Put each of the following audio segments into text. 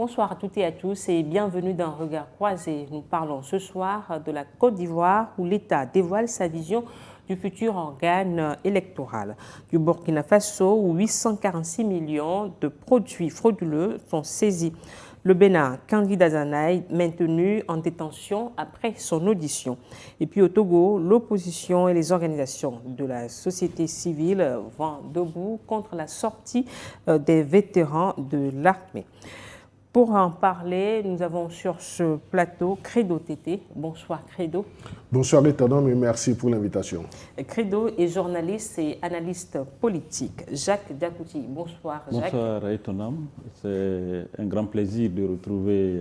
Bonsoir à toutes et à tous et bienvenue dans Regard Croisé. Nous parlons ce soir de la Côte d'Ivoire où l'État dévoile sa vision du futur organe électoral. Du Burkina Faso où 846 millions de produits frauduleux sont saisis. Le Bénin, Kangui Dazanaï, maintenu en détention après son audition. Et puis au Togo, l'opposition et les organisations de la société civile vont debout contre la sortie des vétérans de l'armée. Pour en parler, nous avons sur ce plateau Credo Tété. Bonsoir Credo. Bonsoir étonnant et merci pour l'invitation. Credo est journaliste et analyste politique. Jacques Diakouti. Bonsoir Jacques. Bonsoir étonnant. C'est un grand plaisir de retrouver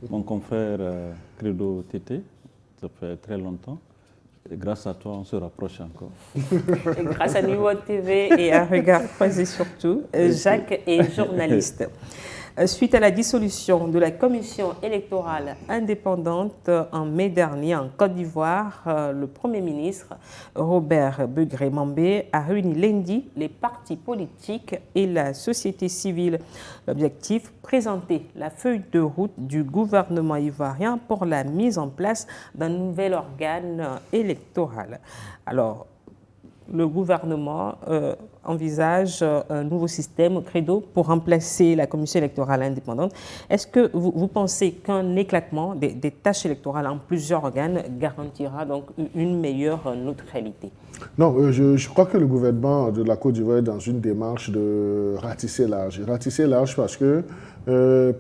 mon confrère Credo Tété. Ça fait très longtemps. Et grâce à toi, on se rapproche encore. Et grâce à New World TV et à Regard Croisé surtout, Jacques est journaliste. Suite à la dissolution de la commission électorale indépendante en mai dernier en Côte d'Ivoire, le Premier ministre Robert Begré-Mambé a réuni lundi les partis politiques et la société civile. L'objectif, présenter la feuille de route du gouvernement ivoirien pour la mise en place d'un nouvel organe électoral. Alors, le gouvernement envisage un nouveau système, Credo, pour remplacer la commission électorale indépendante. Est-ce que vous pensez qu'un éclatement des tâches électorales en plusieurs organes garantira donc une meilleure neutralité? Non, je crois que le gouvernement de la Côte d'Ivoire est dans une démarche de ratisser large. Ratisser large parce que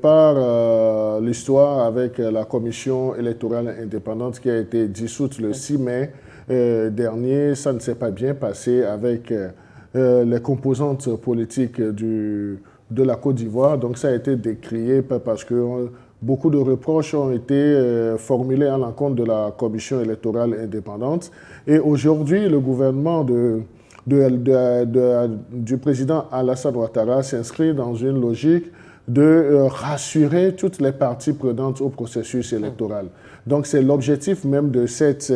par l'histoire avec la commission électorale indépendante qui a été dissoute le 6 mai, dernier, ça ne s'est pas bien passé avec les composantes politiques de la Côte d'Ivoire. Donc ça a été décrié parce que beaucoup de reproches ont été formulés à l'encontre de la commission électorale indépendante. Et aujourd'hui, le gouvernement du président Alassane Ouattara s'inscrit dans une logique de rassurer toutes les parties prenantes au processus électoral. Donc c'est l'objectif même de cette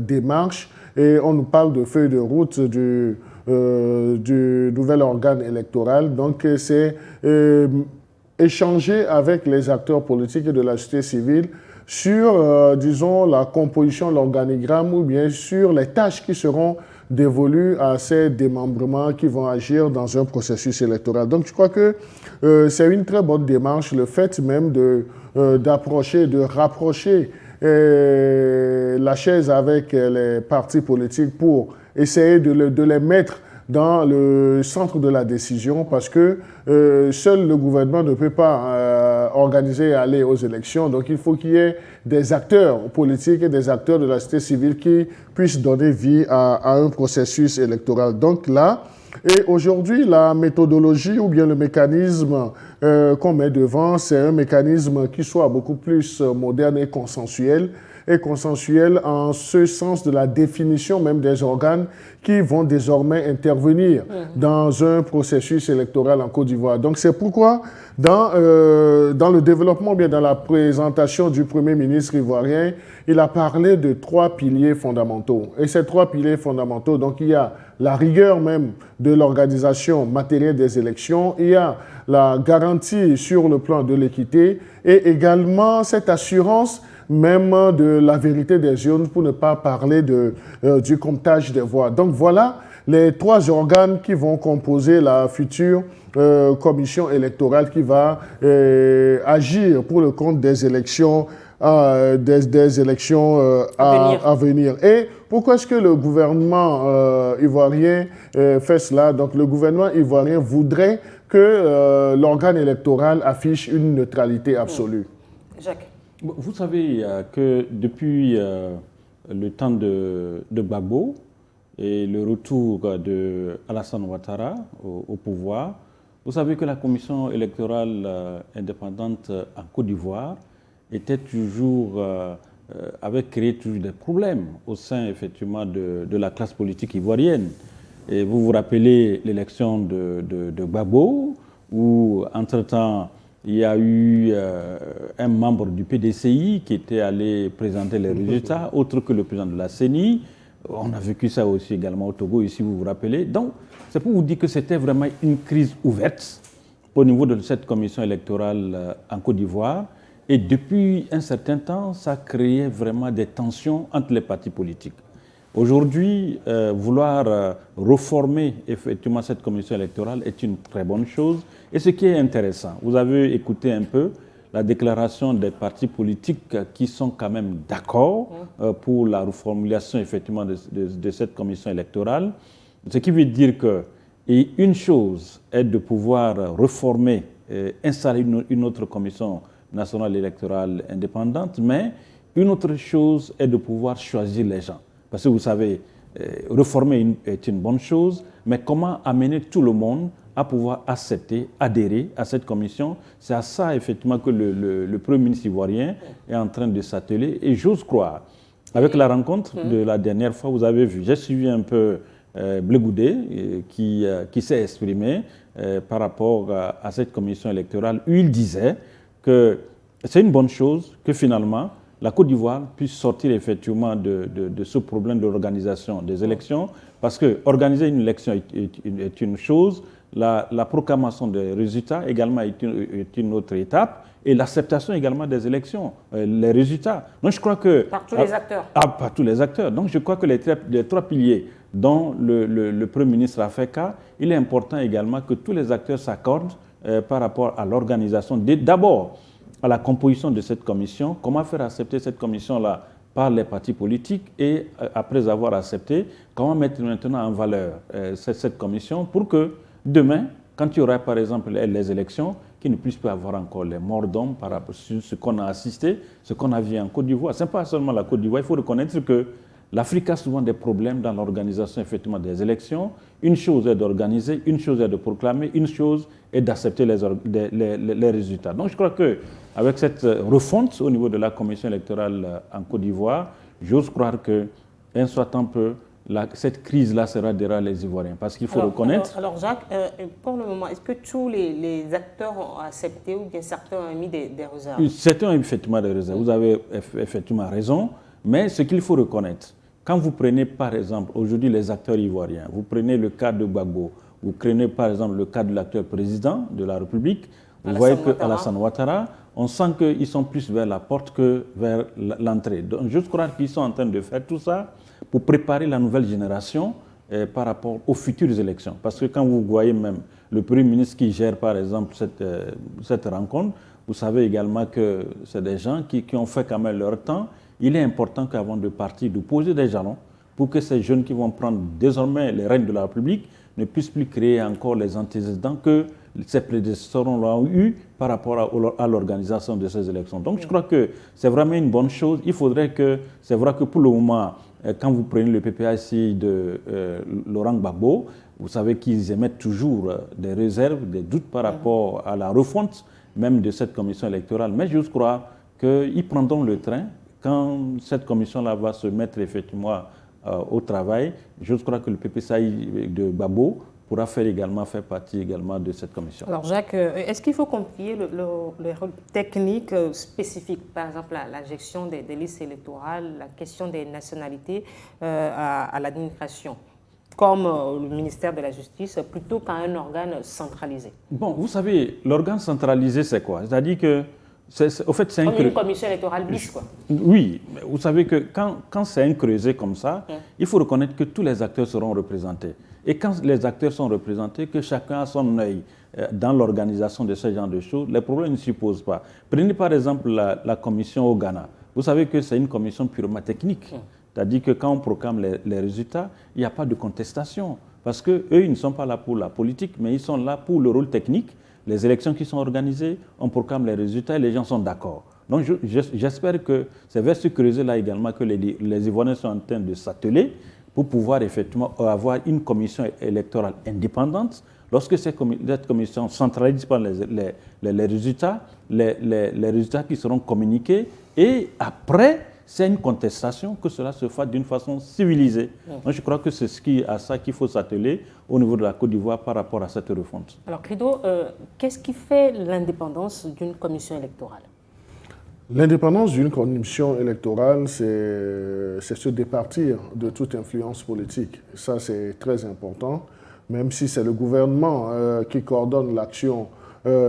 démarche et on nous parle de feuille de route du nouvel organe électoral. Donc c'est échanger avec les acteurs politiques et de la société civile sur, disons, la composition, l'organigramme ou bien sur les tâches qui seront dévolues à ces démembrements qui vont agir dans un processus électoral. Donc je crois que c'est une très bonne démarche, le fait même d'approcher, de rapprocher la chaise avec les partis politiques pour essayer de les mettre dans le centre de la décision parce que seul le gouvernement ne peut pas organiser et aller aux élections. Donc il faut qu'il y ait des acteurs politiques et des acteurs de la société civile qui puissent donner vie à un processus électoral. Donc là, et aujourd'hui, la méthodologie ou bien le mécanisme qu'on met devant, c'est un mécanisme qui soit beaucoup plus moderne et consensuel en ce sens de la définition même des organes qui vont désormais intervenir dans un processus électoral en Côte d'Ivoire. Donc c'est pourquoi dans le développement, bien dans la présentation du Premier ministre ivoirien, il a parlé de 3 piliers fondamentaux. Et ces 3 piliers fondamentaux, donc il y a la rigueur même de l'organisation matérielle des élections, il y a la garantie sur le plan de l'équité et également cette assurance même de la vérité des urnes pour ne pas parler du comptage des voix. Donc voilà les 3 organes qui vont composer la future commission électorale qui va agir pour le compte des élections à venir. Et pourquoi est-ce que le gouvernement ivoirien fait cela? Donc le gouvernement ivoirien voudrait que l'organe électoral affiche une neutralité absolue. Jacques. Vous savez que depuis le temps de Gbagbo et le retour de Alassane Ouattara au pouvoir, vous savez que la commission électorale indépendante en Côte d'Ivoire était toujours, avait créé toujours des problèmes au sein effectivement de la classe politique ivoirienne. Et vous vous rappelez l'élection de Gbagbo où entre-temps il y a eu un membre du PDCI qui était allé présenter les résultats, autre que le président de la CENI. On a vécu ça aussi également au Togo, ici vous vous rappelez. Donc, c'est pour vous dire que c'était vraiment une crise ouverte au niveau de cette commission électorale en Côte d'Ivoire. Et depuis un certain temps, ça créait vraiment des tensions entre les partis politiques. Aujourd'hui, vouloir reformer effectivement cette commission électorale est une très bonne chose. Et ce qui est intéressant, vous avez écouté un peu la déclaration des partis politiques qui sont quand même d'accord pour la reformulation effectivement de cette commission électorale. Ce qui veut dire que une chose est de pouvoir reformer, installer une autre commission nationale électorale indépendante, mais une autre chose est de pouvoir choisir les gens. Parce que vous savez, reformer est une bonne chose, mais comment amener tout le monde à pouvoir accepter, adhérer à cette commission, c'est à ça effectivement que le Premier ministre ivoirien est en train de s'atteler. Et j'ose croire, avec la rencontre de la dernière fois, vous avez vu, j'ai suivi un peu Blé Goudé qui s'est exprimé par rapport à cette commission électorale, où il disait que c'est une bonne chose que finalement la Côte d'Ivoire puisse sortir effectivement de ce problème de l'organisation des élections, parce que organiser une élection est une chose, la proclamation des résultats également est une autre étape, et l'acceptation également des élections, les résultats. Donc je crois que... Par tous les acteurs. Par tous les acteurs. Donc je crois que les trois piliers dont le Premier ministre a fait cas, il est important également que tous les acteurs s'accordent par rapport à l'organisation. D'abord, à la composition de cette commission, comment faire accepter cette commission-là par les partis politiques et après avoir accepté, comment mettre maintenant en valeur cette commission pour que demain, quand il y aura par exemple les élections, qu'il ne puisse pas avoir encore les morts d'hommes par rapport à ce qu'on a assisté, ce qu'on a vu en Côte d'Ivoire. Ce n'est pas seulement la Côte d'Ivoire, il faut reconnaître que l'Afrique a souvent des problèmes dans l'organisation effectivement des élections. Une chose est d'organiser, une chose est de proclamer, une chose est d'accepter les résultats. Donc je crois qu'avec cette refonte au niveau de la commission électorale en Côte d'Ivoire, j'ose croire qu'un soit un peu, cette crise-là sera derrière les Ivoiriens. Parce qu'il faut reconnaître... Alors Jacques, pour le moment, est-ce que tous les acteurs ont accepté ou bien certains ont mis des réserves? Certains ont effectivement des réserves. Vous avez effectivement raison. Mais ce qu'il faut reconnaître, quand vous prenez par exemple aujourd'hui les acteurs ivoiriens, vous prenez le cas de Gbagbo, vous prenez par exemple le cas de l'actuel président de la République, vous voyez qu'Alassane Ouattara, on sent qu'ils sont plus vers la porte que vers l'entrée. Donc je crois qu'ils sont en train de faire tout ça pour préparer la nouvelle génération par rapport aux futures élections. Parce que quand vous voyez même le Premier ministre qui gère par exemple cette rencontre, vous savez également que c'est des gens qui ont fait quand même leur temps. Il est important qu'avant de partir, de poser des jalons pour que ces jeunes qui vont prendre désormais les rênes de la République ne puissent plus créer encore les antécédents que ses prédécesseurs ont eu par rapport à l'organisation de ces élections. Donc je crois que c'est vraiment une bonne chose. Il faudrait que, c'est vrai que pour le moment, quand vous prenez le PPAC de Laurent Gbagbo, vous savez qu'ils émettent toujours des réserves, des doutes par rapport à la refonte même de cette commission électorale. Mais je crois qu'ils prendront le train. Quand cette commission-là va se mettre effectivement au travail, je crois que le PPCI de Gbagbo pourra faire partie également de cette commission. Alors Jacques, est-ce qu'il faut confier le rôle technique spécifique, par exemple la gestion des listes électorales, la question des nationalités à l'administration, comme le ministère de la Justice, plutôt qu'à un organe centralisé? Bon, vous savez, l'organe centralisé, c'est quoi? C'est-à-dire que au fait, c'est une commission électorale bis, quoi. Oui, mais vous savez que quand c'est un creuset comme ça, il faut reconnaître que tous les acteurs seront représentés. Et quand les acteurs sont représentés, que chacun a son œil dans l'organisation de ce genre de choses, les problèmes ne s'y posent pas. Prenez par exemple la commission au Ghana. Vous savez que c'est une commission purement technique. C'est-à-dire que quand on proclame les résultats, il n'y a pas de contestation. Parce qu'eux, ils ne sont pas là pour la politique, mais ils sont là pour le rôle technique. Les élections qui sont organisées, on proclame les résultats et les gens sont d'accord. Donc j'espère que c'est vers ce creuset-là également que les Ivoiriens sont en train de s'atteler pour pouvoir effectivement avoir une commission électorale indépendante. Lorsque cette commission centralise par les résultats, les résultats qui seront communiqués, et après, c'est une contestation, que cela se fasse d'une façon civilisée. Donc je crois que c'est à ça qu'il faut s'atteler au niveau de la Côte d'Ivoire par rapport à cette refonte. Alors Crido, qu'est-ce qui fait l'indépendance d'une commission électorale? L'indépendance d'une commission électorale, c'est se départir de toute influence politique. Ça, c'est très important, même si c'est le gouvernement qui coordonne l'action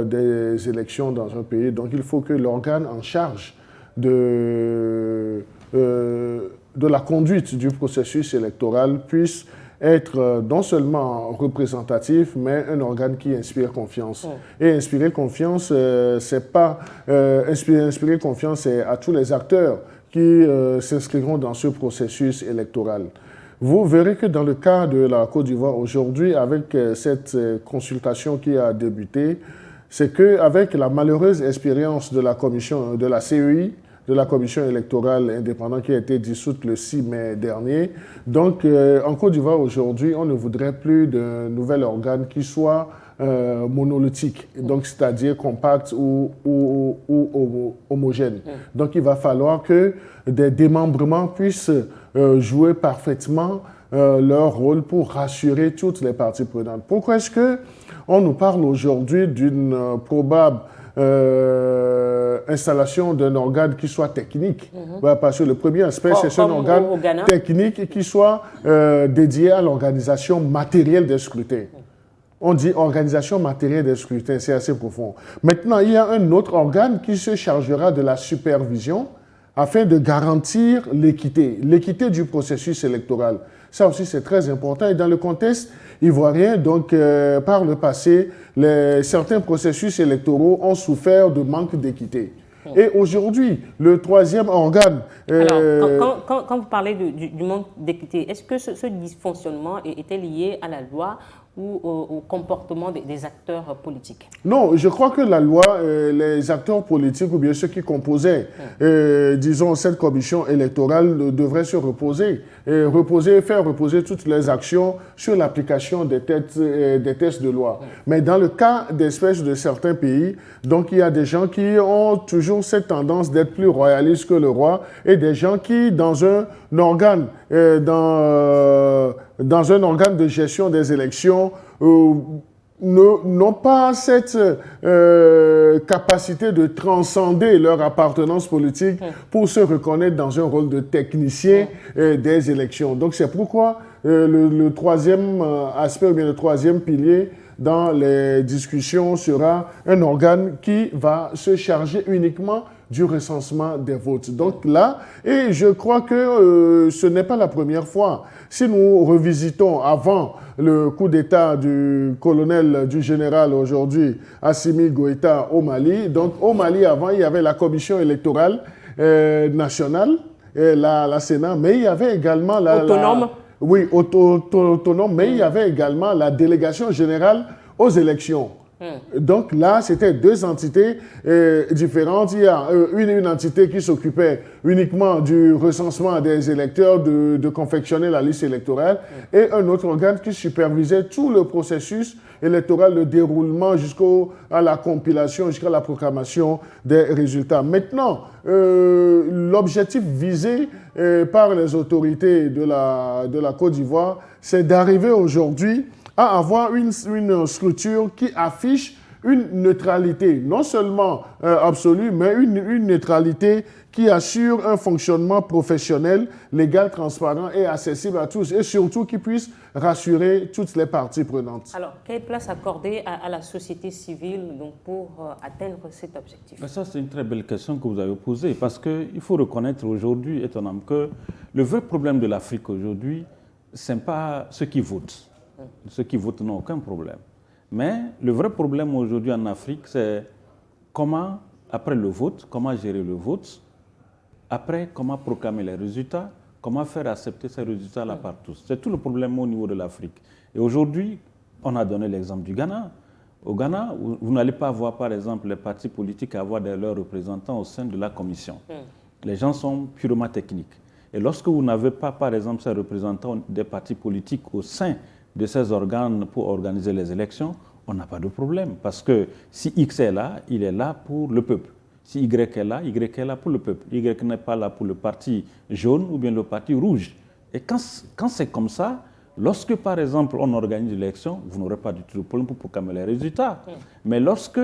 des élections dans un pays. Donc il faut que l'organe en charge de la conduite du processus électoral puisse être non seulement représentatif, mais un organe qui inspire confiance. Et inspirer confiance, c'est pas inspirer confiance, c'est à tous les acteurs qui s'inscriront dans ce processus électoral. Vous verrez que dans le cas de la Côte d'Ivoire aujourd'hui, avec cette consultation qui a débuté, c'est qu'avec la malheureuse expérience de la commission de la CEI, de la commission électorale indépendante qui a été dissoute le 6 mai dernier. Donc, en Côte d'Ivoire aujourd'hui, on ne voudrait plus d'un nouvel organe qui soit monolithique, donc c'est-à-dire compact ou homogène. Donc, il va falloir que des démembrements puissent jouer parfaitement leur rôle pour rassurer toutes les parties prenantes. Pourquoi est-ce qu'on nous parle aujourd'hui d'une probable installation d'un organe qui soit technique? Parce que le premier aspect, c'est un organe technique qui soit dédié à l'organisation matérielle des scrutins. On dit organisation matérielle des scrutins, c'est assez profond. Maintenant, il y a un autre organe qui se chargera de la supervision afin de garantir l'équité du processus électoral. Ça aussi, c'est très important. Et dans le contexte ivoirien, donc, par le passé, certains processus électoraux ont souffert de manque d'équité. Et aujourd'hui, le troisième organe... Alors, quand vous parlez du manque d'équité, est-ce que ce dysfonctionnement était lié à la loi ou au comportement des acteurs politiques? Non, je crois que la loi, les acteurs politiques ou bien ceux qui composaient, disons, cette commission électorale devraient se reposer, faire reposer toutes les actions sur l'application des textes de loi. Mais dans le cas d'espèces de certains pays, donc il y a des gens qui ont toujours cette tendance d'être plus royalistes que le roi et des gens qui, dans un organe, dans un organe de gestion des élections, n'ont pas cette capacité de transcender leur appartenance politique pour se reconnaître dans un rôle de technicien des élections. Donc c'est pourquoi le troisième aspect, ou bien le troisième pilier dans les discussions sera un organe qui va se charger uniquement du recensement des votes. Donc là, et je crois que ce n'est pas la première fois. Si nous revisitons avant le coup d'État du colonel, du général aujourd'hui, Assimi Goïta au Mali, donc au Mali avant, il y avait la commission électorale nationale, la Sénat, mais il y avait également autonome. Oui, autonome, mais il y avait également la délégation générale aux élections. Donc là, c'était deux entités différentes. Il y a une entité qui s'occupait uniquement du recensement des électeurs, de confectionner la liste électorale, et un autre organe qui supervisait tout le processus électoral, le déroulement jusqu'à la compilation, jusqu'à la proclamation des résultats. Maintenant, l'objectif visé par les autorités de la Côte d'Ivoire, c'est d'arriver aujourd'hui à avoir une structure qui affiche une neutralité, non seulement absolue, mais une neutralité qui assure un fonctionnement professionnel, légal, transparent et accessible à tous, et surtout qui puisse rassurer toutes les parties prenantes. Alors, quelle place accorder à la société civile donc, pour atteindre cet objectif? Ça, c'est une très belle question que vous avez posée, parce qu'il faut reconnaître aujourd'hui, étonnamment, que le vrai problème de l'Afrique aujourd'hui, ce n'est pas ceux qui votent. Ceux qui votent n'ont aucun problème. Mais le vrai problème aujourd'hui en Afrique, c'est comment, après le vote, comment gérer le vote, après, comment proclamer les résultats, comment faire accepter ces résultats-là par tous. C'est tout le problème au niveau de l'Afrique. Et aujourd'hui, on a donné l'exemple du Ghana. Au Ghana, vous n'allez pas voir, par exemple, les partis politiques avoir leurs représentants au sein de la commission. Les gens sont purement techniques. Et lorsque vous n'avez pas, par exemple, ces représentants des partis politiques au sein de ces organes pour organiser les élections, on n'a pas de problème. Parce que si X est là, il est là pour le peuple. Si Y est là pour le peuple. Y n'est pas là pour le parti jaune ou bien le parti rouge. Et quand c'est comme ça, lorsque par exemple on organise l'élection, vous n'aurez pas du tout de problème pour proclamer les résultats. Mais lorsque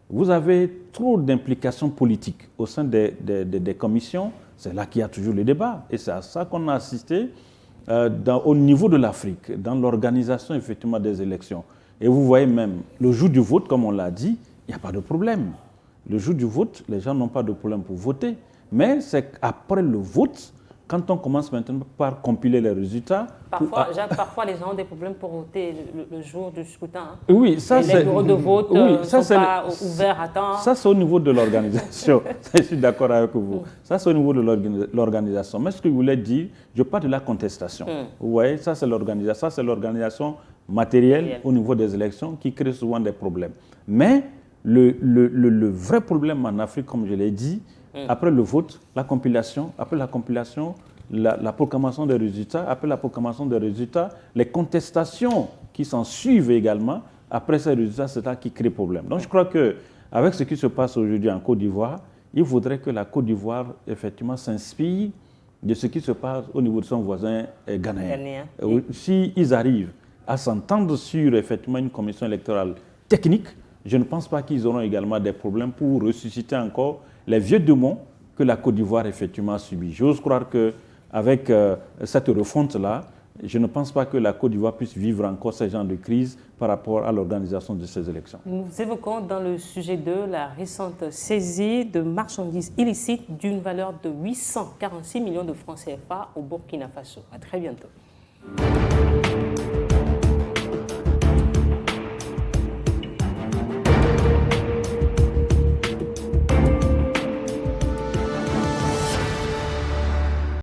vous avez trop d'implications politiques au sein des commissions, c'est là qu'il y a toujours le débat. Et c'est à ça qu'on a assisté au niveau de l'Afrique, dans l'organisation effectivement des élections. Et vous voyez même, le jour du vote, comme on l'a dit, il n'y a pas de problème. Le jour du vote, les gens n'ont pas de problème pour voter. Mais c'est après le vote, quand on commence maintenant par compiler les résultats... Parfois, les gens ont des problèmes pour voter le jour du scrutin. Hein. Oui, ça c'est... Les bureaux de vote ne sont pas ouverts à temps. Ça, c'est au niveau de l'organisation. Je suis d'accord avec vous. Ça, c'est au niveau de l'organisation. Mais ce que je voulais dire, je parle de la contestation. Vous voyez, ça, c'est l'organisation. Ça, c'est l'organisation matérielle au niveau des élections qui crée souvent des problèmes. Mais le vrai problème en Afrique, comme je l'ai dit, après le vote, la compilation, après la compilation, la proclamation des résultats, après la proclamation des résultats, les contestations qui s'en suivent également, après ces résultats, c'est ça qui crée problème. Donc je crois qu'avec ce qui se passe aujourd'hui en Côte d'Ivoire, il faudrait que la Côte d'Ivoire, effectivement, s'inspire de ce qui se passe au niveau de son voisin ghanéen. S'ils arrivent à s'entendre sur, effectivement, une commission électorale technique, je ne pense pas qu'ils auront également des problèmes pour ressusciter encore les vieux démons que la Côte d'Ivoire effectivement a subis. J'ose croire qu'avec cette refonte-là, je ne pense pas que la Côte d'Ivoire puisse vivre encore ce genre de crise par rapport à l'organisation de ces élections. Nous évoquons dans le sujet 2 la récente saisie de marchandises illicites d'une valeur de 846 millions de francs CFA au Burkina Faso. À très bientôt.